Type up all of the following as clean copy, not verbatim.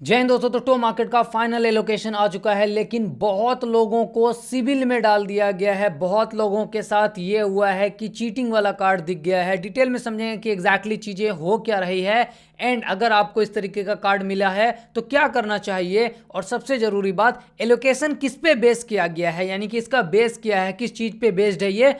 जय हिंद दोस्तों। तो टो मार्केट का फाइनल एलोकेशन आ चुका है, लेकिन बहुत लोगों को सिविल में डाल दिया गया है। बहुत लोगों के साथ ये हुआ है कि चीटिंग वाला कार्ड दिख गया है। डिटेल में समझेंगे कि एग्जैक्टली चीज़ें हो क्या रही है, एंड अगर आपको इस तरीके का कार्ड मिला है तो क्या करना चाहिए, और सबसे ज़रूरी बात, एलोकेशन किस पे बेस किया गया है, यानी कि इसका बेस क्या है, किस चीज़ पे बेस्ड है ये।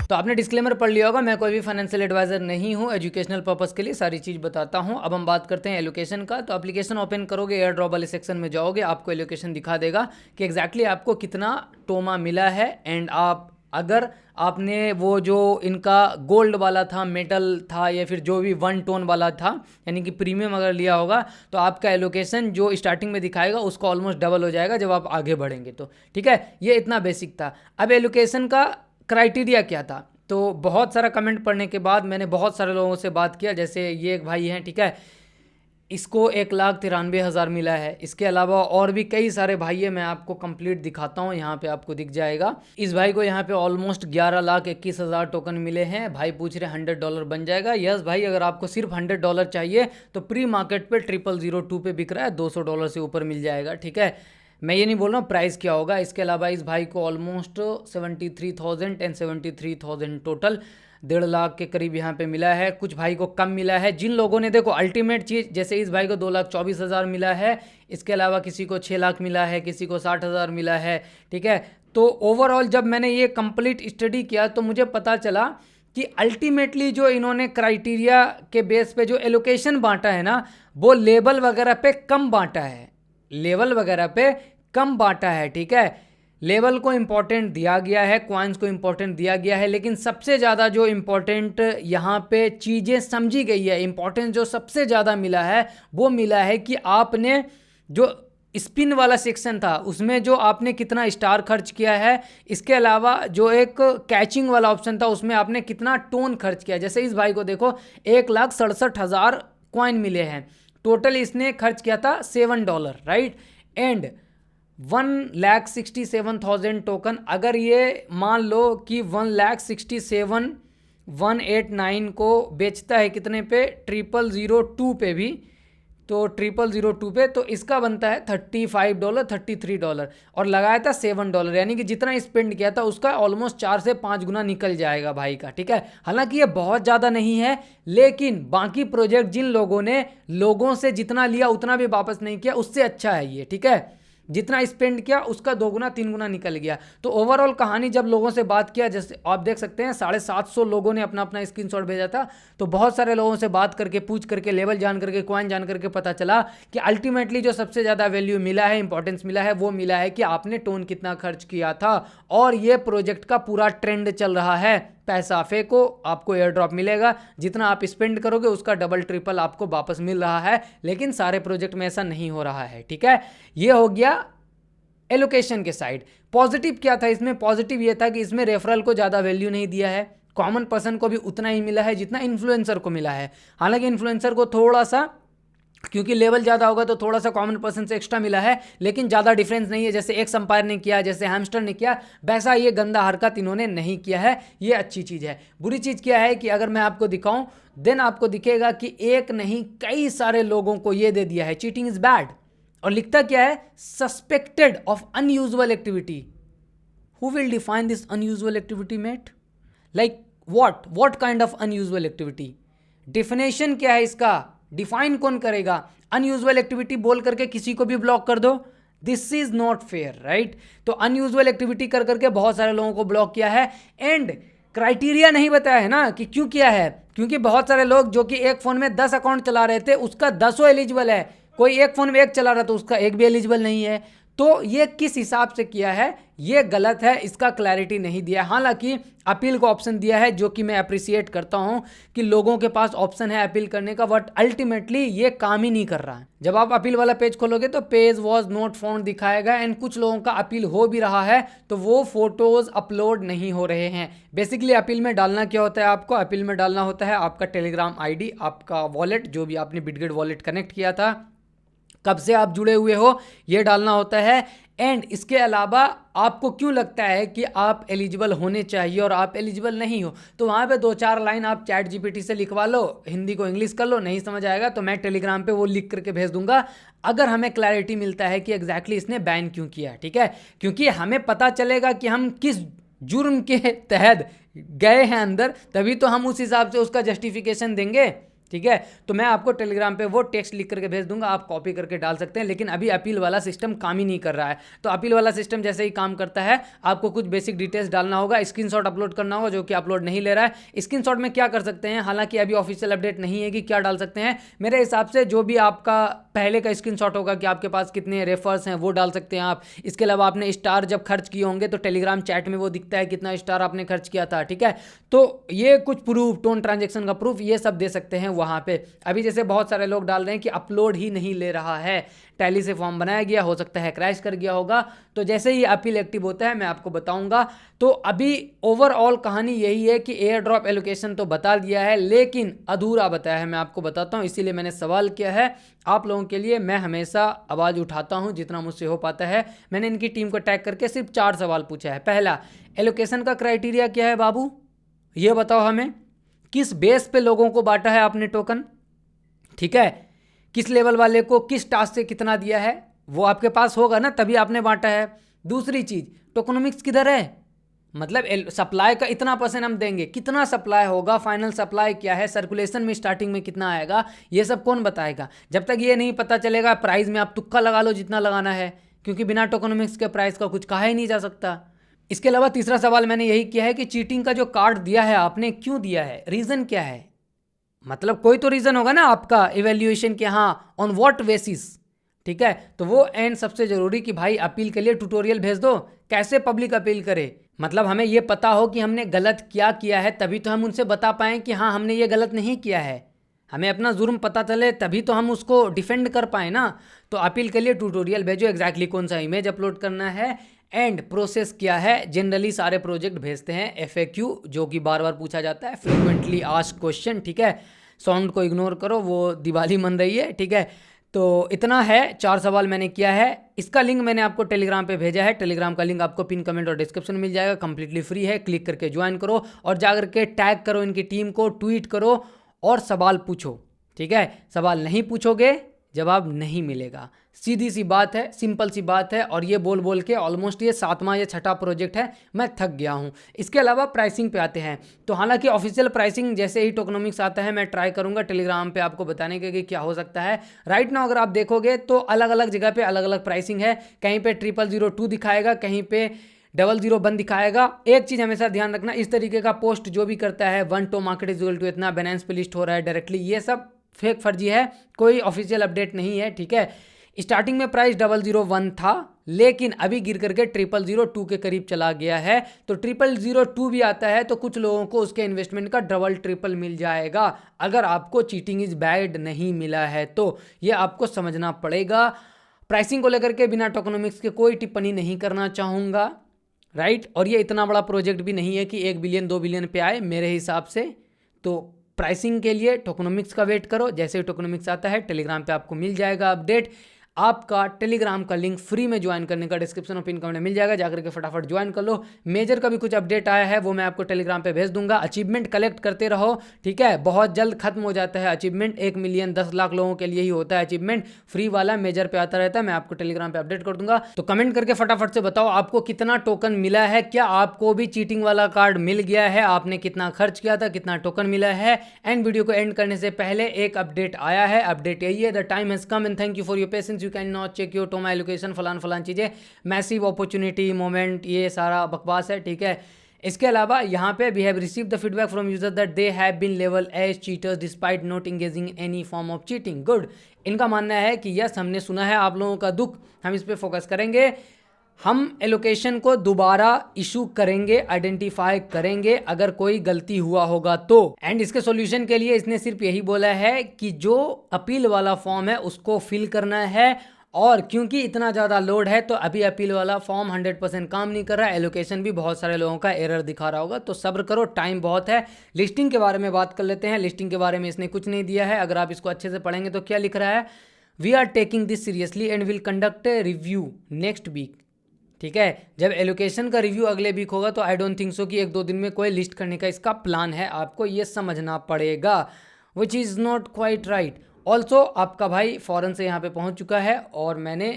तो आपने डिस्क्लेमर पढ़ लिया होगा, मैं कोई भी फाइनेंशियल एडवाइजर नहीं हूँ, एजुकेशनल पर्पस के लिए सारी चीज़ बताता हूँ। अब हम बात करते हैं एलोकेशन का। तो एप्लीकेशन ओपन करोगे, एयर ड्रॉप वाले सेक्शन में जाओगे, आपको एलोकेशन दिखा देगा कि एग्जैक्टली आपको कितना टोमा मिला है। एंड आप अगर आपने वो जो इनका गोल्ड वाला था, मेटल था, या फिर जो भी 1 टोन वाला था, यानी कि प्रीमियम अगर लिया होगा, तो आपका एलोकेशन जो स्टार्टिंग में दिखाएगा उसका ऑलमोस्ट डबल हो जाएगा जब आप आगे बढ़ेंगे। तो ठीक है, ये इतना बेसिक था। अब एलोकेशन का क्राइटेरिया क्या था, तो बहुत सारा कमेंट पढ़ने के बाद मैंने बहुत सारे लोगों से बात किया। जैसे ये एक भाई हैं, ठीक है, इसको 1,93,000 मिला है। इसके अलावा और भी कई सारे भाई है, मैं आपको कंप्लीट दिखाता हूँ, यहाँ पे आपको दिख जाएगा। इस भाई को यहाँ पे ऑलमोस्ट 11,21,000 टोकन मिले हैं। भाई पूछ रहे $100 बन जाएगा। यस भाई, अगर आपको सिर्फ $100 चाहिए तो प्री मार्केट पे 0002 पे बिक रहा है, $200 से ऊपर मिल जाएगा। ठीक है, मैं ये नहीं बोल रहा हूँ प्राइस क्या होगा। इसके अलावा इस भाई को ऑलमोस्ट 73,000 एंड 73,000 टोटल 1.5 लाख के करीब यहाँ पे मिला है। कुछ भाई को कम मिला है। जिन लोगों ने देखो अल्टीमेट चीज़, जैसे इस भाई को 2,24,000 मिला है, इसके अलावा किसी को 6 लाख मिला है, किसी को 60,000 मिला है। ठीक है, तो ओवरऑल जब मैंने ये कंप्लीट स्टडी किया तो मुझे पता चला कि अल्टीमेटली जो इन्होंने क्राइटेरिया के बेस पे जो एलोकेशन बांटा है ना, वो लेवल वगैरह पे कम बांटा है, लेवल वगैरह पे कम बांटा है। ठीक है, लेवल को इम्पोर्टेंट दिया गया है, क्वाइंस को इम्पोर्टेंट दिया गया है, लेकिन सबसे ज़्यादा जो इम्पोर्टेंट यहाँ पे चीज़ें समझी गई है, इम्पोर्टेंस जो सबसे ज़्यादा मिला है वो मिला है कि आपने जो स्पिन वाला सेक्शन था उसमें जो आपने कितना स्टार खर्च किया है। इसके अलावा जो एक कैचिंग वाला ऑप्शन था उसमें आपने कितना टोन खर्च किया। जैसे इस भाई को देखो 1,67,000 कॉइन मिले हैं, टोटल इसने खर्च किया था $7, राइट। एंड 1,67,000 टोकन, अगर ये मान लो कि 1,67,189 को बेचता है कितने पे, 0002 पे भी, तो 0002 पे, तो इसका बनता है $35, $33, और लगाया था $7, यानी कि जितना स्पेंड किया था उसका ऑलमोस्ट 4 से 5 गुना निकल जाएगा भाई का। ठीक है, हालांकि ये बहुत ज़्यादा नहीं है, लेकिन बाकी प्रोजेक्ट जिन लोगों ने लोगों से जितना लिया उतना भी वापस नहीं किया, उससे अच्छा है ये। ठीक है, जितना स्पेंड किया उसका 2 गुना 3 गुना निकल गया। तो ओवरऑल कहानी जब लोगों से बात किया, जैसे आप देख सकते हैं 750 लोगों ने अपना अपना स्क्रीनशॉट भेजा था, तो बहुत सारे लोगों से बात करके, पूछ करके, लेवल जान करके, कॉइन जान करके पता चला कि अल्टीमेटली जो सबसे ज़्यादा वैल्यू मिला है, इंपॉर्टेंस मिला है, वो मिला है कि आपने टोन कितना खर्च किया था। और ये प्रोजेक्ट का पूरा ट्रेंड चल रहा है, पैसा फेंको आपको एयर ड्रॉप मिलेगा, जितना आप स्पेंड करोगे उसका डबल ट्रिपल आपको वापस मिल रहा है। लेकिन सारे प्रोजेक्ट में ऐसा नहीं हो रहा है। ठीक है, ये हो गया एलोकेशन के साइड। पॉजिटिव क्या था इसमें? पॉजिटिव ये था कि इसमें रेफरल को ज़्यादा वैल्यू नहीं दिया है, कॉमन पर्सन को भी उतना ही मिला है जितना इन्फ्लुएंसर को मिला है। हालांकि इन्फ्लुएंसर को थोड़ा सा, क्योंकि लेवल ज़्यादा होगा तो थोड़ा सा कॉमन पर्सन से एक्स्ट्रा मिला है, लेकिन ज़्यादा डिफरेंस नहीं है। जैसे एक संपायर ने किया, जैसे हैमस्टर ने किया, वैसा ये गंदा हरकत इन्होंने नहीं किया है। ये अच्छी चीज़ है। बुरी चीज़ क्या है कि अगर मैं आपको दिखाऊं, देन आपको दिखेगा कि एक नहीं कई सारे लोगों को ये दे दिया है चीटिंग इज बैड, और लिखता क्या है, suspected of unusual activity. Who will define this unusual activity mate? Like what kind of unusual activity? Definition क्या है इसका? डिफाइन कौन करेगा? अनयूजुअल एक्टिविटी बोल करके किसी को भी ब्लॉक कर दो, this is not fair, right. तो अनयूजुअल एक्टिविटी कर करके बहुत सारे लोगों को ब्लॉक किया है। एंड क्राइटेरिया नहीं बताया है ना कि क्यों किया है, क्योंकि बहुत सारे लोग जो कि एक फोन में 10 अकाउंट चला रहे थे, उसका 10 एलिजिबल है, कोई एक फोन में एक चला रहा तो उसका एक भी एलिजिबल नहीं है। तो ये किस हिसाब से किया है, ये गलत है, इसका क्लैरिटी नहीं दिया। हालांकि अपील का ऑप्शन दिया है, जो कि मैं अप्रिशिएट करता हूं कि लोगों के पास ऑप्शन है अपील करने का, बट अल्टीमेटली ये काम ही नहीं कर रहा है। जब आप अपील वाला पेज खोलोगे तो पेज वॉज नॉट फाउंड दिखाएगा, एंड कुछ लोगों का अपील हो भी रहा है तो वो फोटोज अपलोड नहीं हो रहे हैं। बेसिकली अपील में डालना क्या होता है, आपको अपील में डालना होता है आपका टेलीग्राम आईडी, आपका वॉलेट, जो भी आपने बिटगेट वॉलेट कनेक्ट किया था, कब से आप जुड़े हुए हो, ये डालना होता है। एंड इसके अलावा आपको क्यों लगता है कि आप एलिजिबल होने चाहिए और आप एलिजिबल नहीं हो, तो वहाँ पे 2-4 लाइन आप चैट जीपीटी से लिखवा लो, हिंदी को इंग्लिश कर लो, नहीं समझ आएगा तो मैं टेलीग्राम पे वो लिख करके भेज दूंगा, अगर हमें क्लैरिटी मिलता है कि एग्जैक्टली इसने बैन क्यों किया, ठीक है। क्योंकि हमें पता चलेगा कि हम किस जुर्म के तहत गए हैं अंदर, तभी तो हम उस हिसाब से उसका जस्टिफिकेशन देंगे, ठीक है। तो मैं आपको टेलीग्राम पे वो टेक्स्ट लिख करके भेज दूंगा, आप कॉपी करके डाल सकते हैं। लेकिन अभी अपील वाला सिस्टम काम ही नहीं कर रहा है। तो अपील वाला सिस्टम जैसे ही काम करता है, आपको कुछ बेसिक डिटेल्स डालना होगा, स्क्रीनशॉट अपलोड करना होगा, जो कि अपलोड नहीं ले रहा है। स्क्रीनशॉट में क्या कर सकते हैं, हालांकि अभी ऑफिशियल अपडेट नहीं है कि क्या डाल सकते हैं, मेरे हिसाब से जो भी आपका पहले का स्क्रीनशॉट होगा कि आपके पास कितने रेफर्स हैं वो डाल सकते हैं आप। इसके अलावा आपने स्टार जब खर्च किए होंगे तो टेलीग्राम चैट में वो दिखता है कितना स्टार आपने खर्च किया था, ठीक है। तो ये कुछ प्रूफ, टोन ट्रांजेक्शन का प्रूफ, ये सब दे सकते हैं वहाँ पे। अभी जैसे बहुत सारे लोग डाल रहे हैं कि अपलोड ही नहीं ले रहा है, टैली से फॉर्म बनाया गया, हो सकता है क्रैश कर गया होगा। तो जैसे ही अपील एक्टिव होता है मैं आपको बताऊंगा। तो अभी ओवरऑल कहानी यही है कि एयर ड्रॉप एलोकेशन तो बता दिया है, लेकिन अधूरा बताया है, मैं आपको बताता हूं, इसीलिए मैंने सवाल किया है आप लोगों के लिए। मैं हमेशा आवाज़ उठाता हूं जितना मुझसे हो पाता है। मैंने इनकी टीम को टैग करके सिर्फ 4 सवाल पूछा है। पहला, एलोकेशन का क्राइटेरिया क्या है बाबू, ये बताओ हमें, किस बेस पे लोगों को बांटा है आपने टोकन, ठीक है, किस लेवल वाले को किस टास्क से कितना दिया है, वो आपके पास होगा ना, तभी आपने बांटा है। दूसरी चीज, टोकनोमिक्स किधर है, मतलब सप्लाई का इतना % हम देंगे, कितना सप्लाई होगा, फाइनल सप्लाई क्या है, सर्कुलेशन में स्टार्टिंग में कितना आएगा, ये सब कौन बताएगा। जब तक ये नहीं पता चलेगा, प्राइस में आप तुक्का लगा लो जितना लगाना है, क्योंकि बिना टोकनोमिक्स के प्राइस का कुछ कहा ही नहीं जा सकता। इसके अलावा तीसरा सवाल मैंने यही किया है कि चीटिंग का जो कार्ड दिया है आपने, क्यों दिया है, रीजन क्या है, मतलब कोई तो रीजन होगा ना आपका इवेल्युएशन के, हाँ ऑन व्हाट बेसिस, ठीक है। तो वो एंड सबसे जरूरी कि भाई अपील के लिए ट्यूटोरियल भेज दो, कैसे पब्लिक अपील करे, मतलब हमें ये पता हो कि हमने गलत क्या किया है, तभी तो हम उनसे बता पाएं कि हाँ हमने ये गलत नहीं किया है, हमें अपना जुर्म पता चले तभी तो हम उसको डिफेंड कर पाए ना। तो अपील के लिए ट्यूटोरियल भेजो, एग्जैक्टली कौन सा इमेज अपलोड करना है एंड प्रोसेस क्या है। जनरली सारे प्रोजेक्ट भेजते हैं एफएक्यू, जो कि बार बार पूछा जाता है, फ्रीक्वेंटली आस्क्ड क्वेश्चन, ठीक है। साउंड को इग्नोर करो, वो दिवाली मन रही है, ठीक है। तो इतना है, 4 सवाल मैंने किया है। इसका लिंक मैंने आपको टेलीग्राम पे भेजा है, टेलीग्राम का लिंक आपको पिन कमेंट और डिस्क्रिप्शन में मिल जाएगा, कंप्लीटली फ्री है, क्लिक करके ज्वाइन करो और जा करके टैग करो इनकी टीम को, ट्वीट करो और सवाल पूछो, ठीक है। सवाल नहीं पूछोगे जवाब नहीं मिलेगा, सीधी सी बात है, सिंपल सी बात है। और ये बोल बोल के ऑलमोस्ट ये 7वां या 6ठा प्रोजेक्ट है, मैं थक गया हूँ। इसके अलावा प्राइसिंग पे आते हैं, तो हालांकि ऑफिशियल प्राइसिंग जैसे ही टोकनोमिक्स आता है मैं ट्राई करूंगा टेलीग्राम पे आपको बताने के कि क्या हो सकता है। राइट नाउ अगर आप देखोगे तो अलग अलग जगह पे अलग अलग प्राइसिंग है, कहीं पे 0002 दिखाएगा, कहीं पे 001 दिखाएगा। एक चीज़ हमेशा ध्यान रखना, इस तरीके का पोस्ट जो भी करता है 1 to market is equal to इतना, बैलेंस पे लिस्ट हो रहा है डायरेक्टली, ये सब फेक फर्जी है, कोई ऑफिशियल अपडेट नहीं है, ठीक है। स्टार्टिंग में प्राइस 001 था, लेकिन अभी गिर करके 0002 के करीब चला गया है। तो 0002 भी आता है तो कुछ लोगों को उसके इन्वेस्टमेंट का डबल ट्रिपल मिल जाएगा, अगर आपको चीटिंग इज बैड नहीं मिला है तो ये आपको समझना पड़ेगा। प्राइसिंग को लेकर के बिना टोकनोमिक्स के कोई टिप्पणी नहीं करना चाहूँगा, राइट। और ये इतना बड़ा प्रोजेक्ट भी नहीं है कि 1 बिलियन 2 बिलियन पे आए मेरे हिसाब से। तो प्राइसिंग के लिए टोकनोमिक्स का वेट करो, जैसे ही टोकनोमिक्स आता है टेलीग्राम पे आपको मिल जाएगा अपडेट। आपका टेलीग्राम का लिंक फ्री में ज्वाइन करने का डिस्क्रिप्शन और पिन कमेंट में मिल जाएगा, जाकर के फटाफट ज्वाइन कर लो। मेजर का भी कुछ अपडेट आया है वो मैं आपको टेलीग्राम पे भेज दूंगा। अचीवमेंट कलेक्ट करते रहो, ठीक है, बहुत जल्द खत्म हो जाता है अचीवमेंट, 1 मिलियन 10 लाख लोगों के लिए ही होता है अचीवमेंट, फ्री वाला मेजर पे आता रहता है, मैं आपको टेलीग्राम पे अपडेट कर दूंगा। तो कमेंट करके फटाफट से बताओ आपको कितना टोकन मिला है, क्या आपको भी चीटिंग वाला कार्ड मिल गया है, आपने कितना खर्च किया था, कितना टोकन मिला है। एंड वीडियो को एंड करने से पहले एक अपडेट आया है, अपडेट यही है, the time has come and thank you for your patience, you can not check your to my allocation, फलान चीज़ें, मैसिव अपॉर्चुनिटी मोमेंट, ये सारा बकवास है, ठीक है। इसके अलावा यहाँ पे we have receive the feedback from user that they have been लेवल as cheaters despite not engaging any form of cheating, good. इनका मानना है कि यस हमने सुना है आप लोगों का दुख, हम इस पर फोकस करेंगे, हम एलोकेशन को दोबारा इशू करेंगे, आइडेंटिफाई करेंगे अगर कोई गलती हुआ होगा तो। एंड इसके सॉल्यूशन के लिए इसने सिर्फ यही बोला है कि जो अपील वाला फॉर्म है उसको फिल करना है, और क्योंकि इतना ज़्यादा लोड है तो अभी अपील वाला फॉर्म 100% काम नहीं कर रहा है, एलोकेशन भी बहुत सारे लोगों का एरर दिखा रहा होगा, तो सब्र करो, टाइम बहुत है। लिस्टिंग के बारे में बात कर लेते हैं। लिस्टिंग के बारे में इसने कुछ नहीं दिया है, अगर आप इसको अच्छे से पढ़ेंगे तो क्या लिख रहा है, we are taking this seriously and will conduct a review next week, ठीक है, जब एलोकेशन का रिव्यू अगले वीक होगा तो आई डोंट थिंक सो कि 1-2 दिन में कोई लिस्ट करने का इसका प्लान है, आपको ये समझना पड़ेगा, which is not quite right. Also आपका भाई फ़ौरन से यहाँ पे पहुँच चुका है और मैंने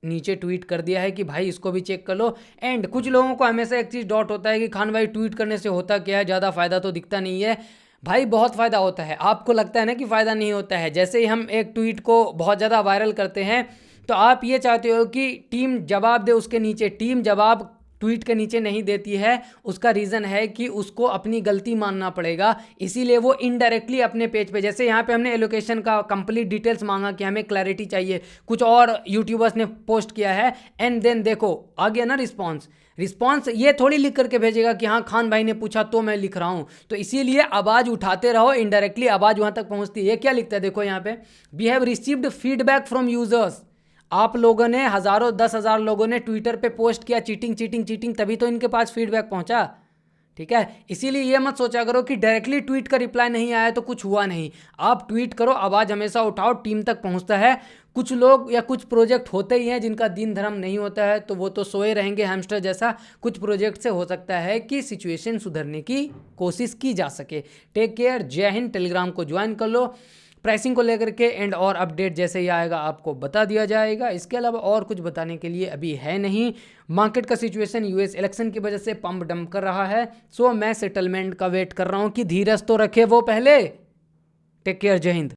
नीचे ट्वीट कर दिया है कि भाई इसको भी चेक कर लो। एंड कुछ लोगों को हमेशा एक चीज़ डाउट होता है कि खान भाई ट्वीट करने से होता क्या है, ज़्यादा फ़ायदा तो दिखता नहीं है। भाई बहुत फ़ायदा होता है, आपको लगता है ना कि फ़ायदा नहीं होता है। जैसे ही हम एक ट्वीट को बहुत ज़्यादा वायरल करते हैं तो आप ये चाहते हो कि टीम जवाब दे उसके नीचे, टीम जवाब ट्वीट के नीचे नहीं देती है। उसका रीज़न है कि उसको अपनी गलती मानना पड़ेगा, इसीलिए वो इनडायरेक्टली अपने पेज पे, जैसे यहाँ पे हमने एलोकेशन का कंप्लीट डिटेल्स मांगा कि हमें क्लैरिटी चाहिए, कुछ और यूट्यूबर्स ने पोस्ट किया है, एंड देन देखो आ गया ना रिस्पॉन्स ये थोड़ी लिख करके भेजेगा कि हाँ खान भाई ने पूछा तो मैं लिख रहा हूँ। तो इसीलिए आवाज़ उठाते रहो, इनडायरेक्टली आवाज़ वहाँ तक पहुँचती है। क्या लिखता है देखो यहाँ पे, we have received feedback from users. आप लोगों ने हज़ारों 10,000 लोगों ने ट्विटर पे पोस्ट किया चीटिंग, तभी तो इनके पास फीडबैक पहुंचा। ठीक है, इसीलिए ये मत सोचा करो कि डायरेक्टली ट्वीट का रिप्लाई नहीं आया तो कुछ हुआ नहीं। आप ट्वीट करो, आवाज़ हमेशा उठाओ, टीम तक पहुंचता है। कुछ लोग या कुछ प्रोजेक्ट होते ही हैं जिनका दिन धर्म नहीं होता है, तो वो तो सोए रहेंगे हैमस्टर जैसा। कुछ प्रोजेक्ट से हो सकता है कि सिचुएशन सुधरने की कोशिश की जा सके। टेक केयर, जय हिंद। टेलीग्राम को ज्वाइन कर लो, प्राइसिंग को लेकर के एंड और अपडेट जैसे ही आएगा आपको बता दिया जाएगा। इसके अलावा और कुछ बताने के लिए अभी है नहीं। मार्केट का सिचुएशन यूएस इलेक्शन की वजह से पंप डंप कर रहा है, सो मैं सेटलमेंट का वेट कर रहा हूँ कि धीरज तो रखे वो पहले। टेक केयर, जय हिंद।